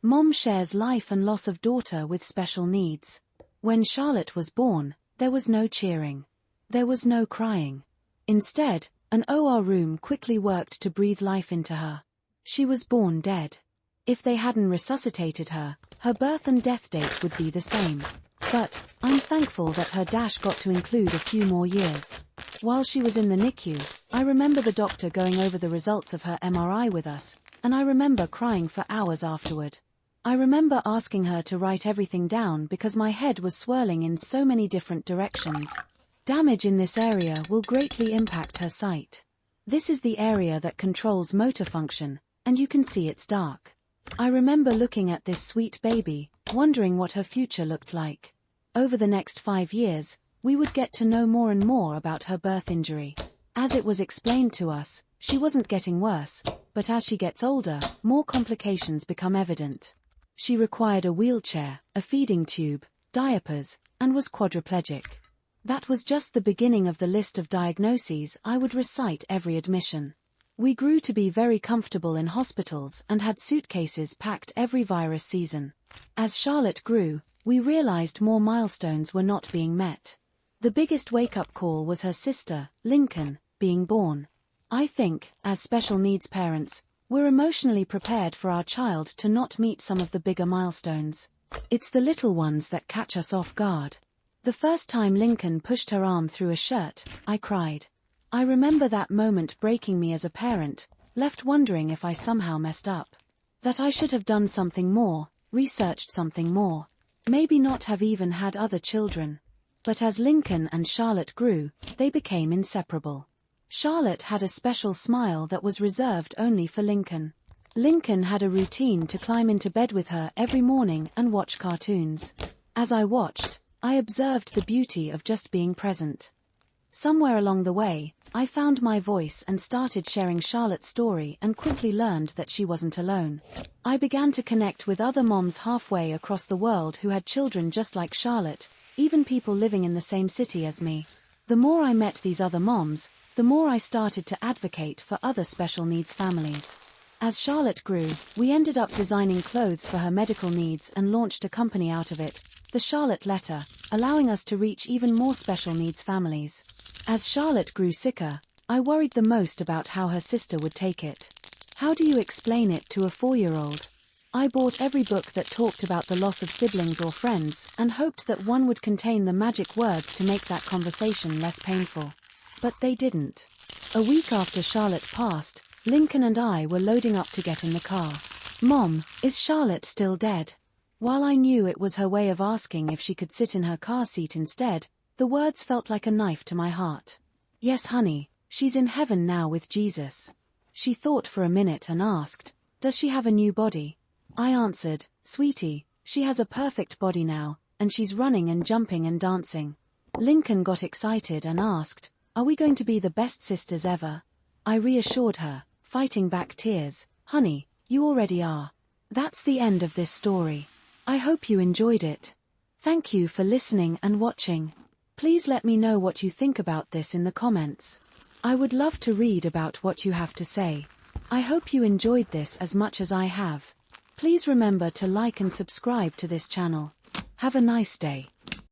Mom shares life and loss of daughter with special needs. When Charlotte was born, there was no cheering. There was no crying. Instead, an OR room quickly worked to breathe life into her. She was born dead. If they hadn't resuscitated her, her birth and death date would be the same. But, I'm thankful that her dash got to include a few more years. While she was in the NICU, I remember the doctor going over the results of her MRI with us, and I remember crying for hours afterward. I remember asking her to write everything down because my head was swirling in so many different directions. Damage in this area will greatly impact her sight. This is the area that controls motor function, and you can see it's dark. I remember looking at this sweet baby, wondering what her future looked like. Over the next 5 years, we would get to know more and more about her birth injury. As it was explained to us, she wasn't getting worse, but as she gets older, more complications become evident. She required a wheelchair, a feeding tube, diapers, and was quadriplegic. That was just the beginning of the list of diagnoses I would recite every admission. We grew to be very comfortable in hospitals and had suitcases packed every virus season. As Charlotte grew, we realized more milestones were not being met. The biggest wake-up call was her sister, Lincoln, being born. I think, as special needs parents, we're emotionally prepared for our child to not meet some of the bigger milestones. It's the little ones that catch us off guard. The first time Lincoln pushed her arm through a shirt, I cried. I remember that moment breaking me as a parent, left wondering if I somehow messed up. That I should have done something more, researched something more. Maybe not have even had other children. But as Lincoln and Charlotte grew, they became inseparable. Charlotte had a special smile that was reserved only for Lincoln. Lincoln had a routine to climb into bed with her every morning and watch cartoons. As I watched, I observed the beauty of just being present. Somewhere along the way, I found my voice and started sharing Charlotte's story and quickly learned that she wasn't alone. I began to connect with other moms halfway across the world who had children just like Charlotte, even people living in the same city as me. The more I met these other moms, the more I started to advocate for other special needs families. As Charlotte grew, we ended up designing clothes for her medical needs and launched a company out of it, the Charlotte Letter, allowing us to reach even more special needs families. As Charlotte grew sicker, I worried the most about how her sister would take it. How do you explain it to a 4-year-old? I bought every book that talked about the loss of siblings or friends and hoped that one would contain the magic words to make that conversation less painful. But they didn't. A week after Charlotte passed, Lincoln and I were loading up to get in the car. "Mom, is Charlotte still dead?" While I knew it was her way of asking if she could sit in her car seat instead, the words felt like a knife to my heart. "Yes, honey, she's in heaven now with Jesus." She thought for a minute and asked, "Does she have a new body?" I answered, "Sweetie, she has a perfect body now, and she's running and jumping and dancing." Lincoln got excited and asked, "Are we going to be the best sisters ever?" I reassured her, fighting back tears, "Honey, you already are." That's the end of this story. I hope you enjoyed it. Thank you for listening and watching. Please let me know what you think about this in the comments. I would love to read about what you have to say. I hope you enjoyed this as much as I have. Please remember to like and subscribe to this channel. Have a nice day.